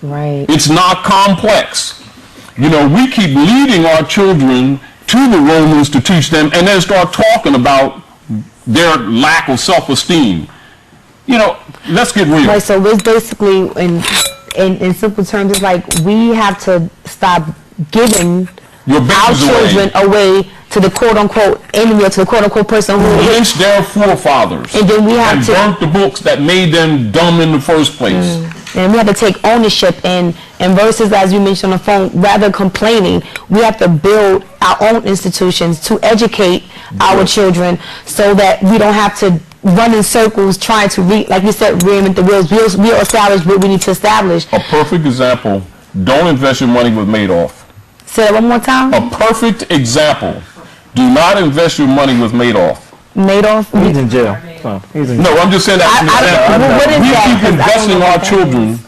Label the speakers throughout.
Speaker 1: Right.
Speaker 2: It's not complex. You know, we keep leading our children to the Romans to teach them, and then start talking about their lack of self-esteem. You know, let's get real.
Speaker 1: Right, so it's basically, in simple terms, it's like we have to stop giving our children away to the quote-unquote enemy, or to the quote-unquote person who
Speaker 2: lynched their forefathers,
Speaker 1: and then we have to
Speaker 2: burnt the books that made them dumb in the first place.
Speaker 1: And we have to take ownership, and versus, as you mentioned on the phone, rather complaining, we have to build our own institutions to educate our children, so that we don't have to run in circles trying to like you said, reinvent the wheels. We'll establish what we need to establish.
Speaker 2: A perfect example: don't invest your money with Madoff.
Speaker 1: Say that one more time.
Speaker 2: A perfect example: do not invest your money with Madoff.
Speaker 1: Madoff?
Speaker 3: He's in jail.
Speaker 2: No, I'm just saying that. We keep investing our children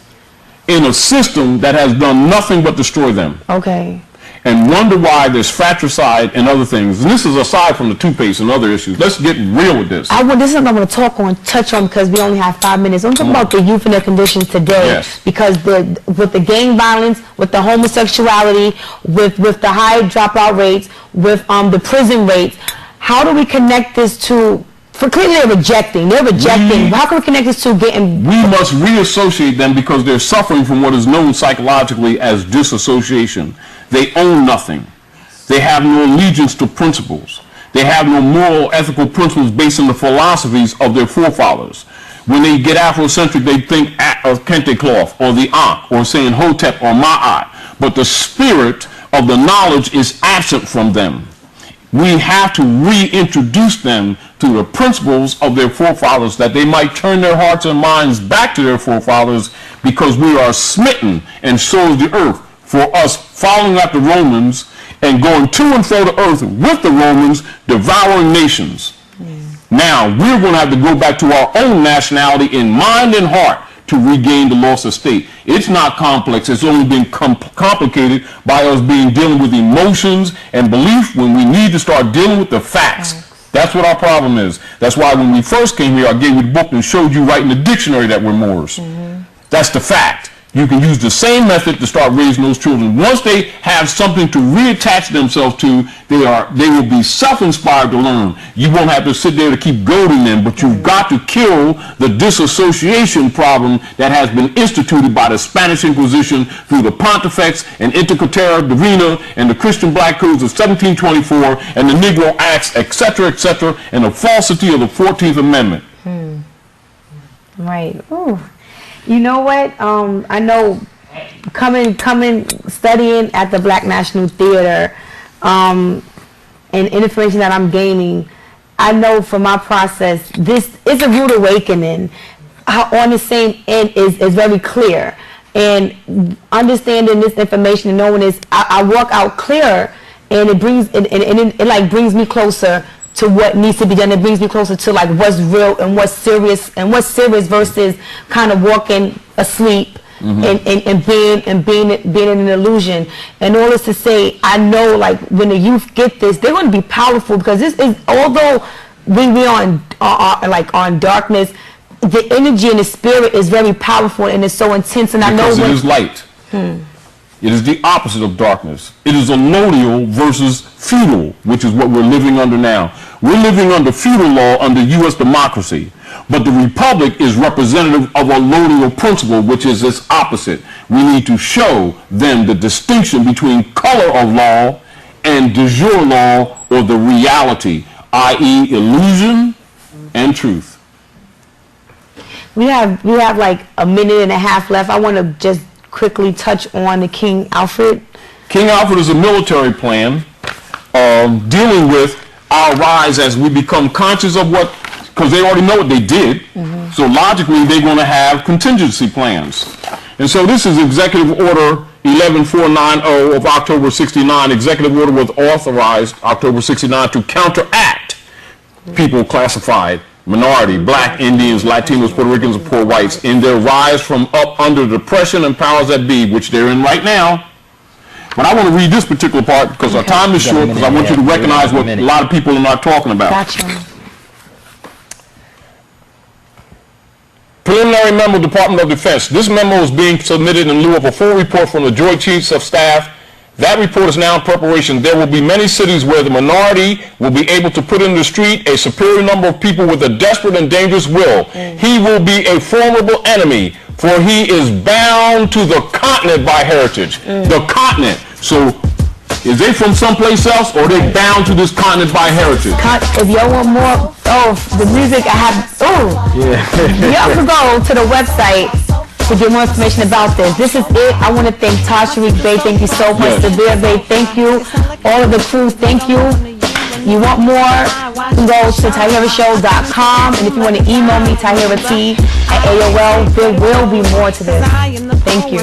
Speaker 2: in a system that has done nothing but destroy them.
Speaker 1: Okay.
Speaker 2: And wonder why there's fratricide and other things. And this is aside from the toothpaste and other issues. Let's get real with this.
Speaker 1: This is what I'm going to touch on, because we only have 5 minutes. I'm talking about the youth and their conditions today.
Speaker 2: Yes.
Speaker 1: Because with the gang violence, with the homosexuality, with the high dropout rates, with the prison rates, how do we connect this to, for clearly they're rejecting. How can we connect this to getting?
Speaker 2: We must reassociate them, because they're suffering from what is known psychologically as disassociation. They own nothing. They have no allegiance to principles. They have no moral, ethical principles based on the philosophies of their forefathers. When they get Afrocentric, they think of kente cloth, or the Ankh, or saying Hotep or Ma'at. But the spirit of the knowledge is absent from them. We have to reintroduce them to the principles of their forefathers, that they might turn their hearts and minds back to their forefathers, because we are smitten, and so is the earth, for us following after Romans and going to and fro the earth with the Romans, devouring nations. Now we're going to have to go back to our own nationality in mind and heart to regain the lost estate. It's not complex. It's only been complicated by us dealing with emotions and belief, when we need to start dealing with the facts. That's what our problem is. That's why when we first came here, I gave you the book and showed you right in the dictionary that we're Moors. That's the fact. You can use the same method to start raising those children. Once they have something to reattach themselves to, they will be self-inspired to learn. You won't have to sit there to keep goading them, but you've got to kill the disassociation problem that has been instituted by the Spanish Inquisition through the Pontifex and Intercatera Divina and the Christian Black Codes of 1724 and the Negro Acts, etc., and the falsity of the 14th Amendment.
Speaker 1: Right. Ooh. You know what? I know coming studying at the Black National Theater, and information that I'm gaining, I know from my process, this is a rude awakening. On the same end is very clear. And understanding this information and knowing this, I walk out clearer, and it brings brings me closer to what needs to be done. It brings me closer to like what's real and what's serious versus kind of walking asleep and being in an illusion. And all this to say, I know like when the youth get this, they're going to be powerful, because this is, although we are on darkness, the energy and the spirit is very powerful, and it's so intense. And
Speaker 2: because
Speaker 1: I know
Speaker 2: it is light. It is the opposite of darkness. It is allodial versus feudal, which is what we're living under now. We're living under feudal law, under U.S. democracy. But the republic is representative of a allodial principle, which is its opposite. We need to show them the distinction between color of law and de jure law, or the reality, i.e. illusion and truth.
Speaker 1: We have like a minute and a half left. I want to just quickly touch on the King Alfred.
Speaker 2: King Alfred is a military plan dealing with our rise as we become conscious of what, because they already know what they did. So logically, they're going to have contingency plans. And so this is Executive Order 11490 of October 69. Executive Order was authorized October 69 to counteract people classified minority, black, Indians, Latinos, Puerto Ricans, and poor whites in their rise from up under depression and powers that be, which they're in right now. But I want to read this particular part because our time is short, because I want you to recognize what a lot of people are not talking about.
Speaker 1: Gotcha.
Speaker 2: Preliminary memo, Department of Defense. This memo is being submitted in lieu of a full report from the Joint Chiefs of Staff. That report is now in preparation. There will be many cities where the minority will be able to put in the street a superior number of people with a desperate and dangerous will. He will be a formidable enemy, for he is bound to the continent by heritage. The continent. So, is they from someplace else, or they bound to this continent by heritage?
Speaker 1: If y'all want more, the music I have, y'all can go to the website to get more information about this. This is it. I want to thank Taj Tarik Bey. Thank you so much. Sabir Bey, thank you. All of the crew, thank you. You want more, you can go to tahirahshow.com. And if you want to email me, tahirah@AOL, there will be more to this. Thank you.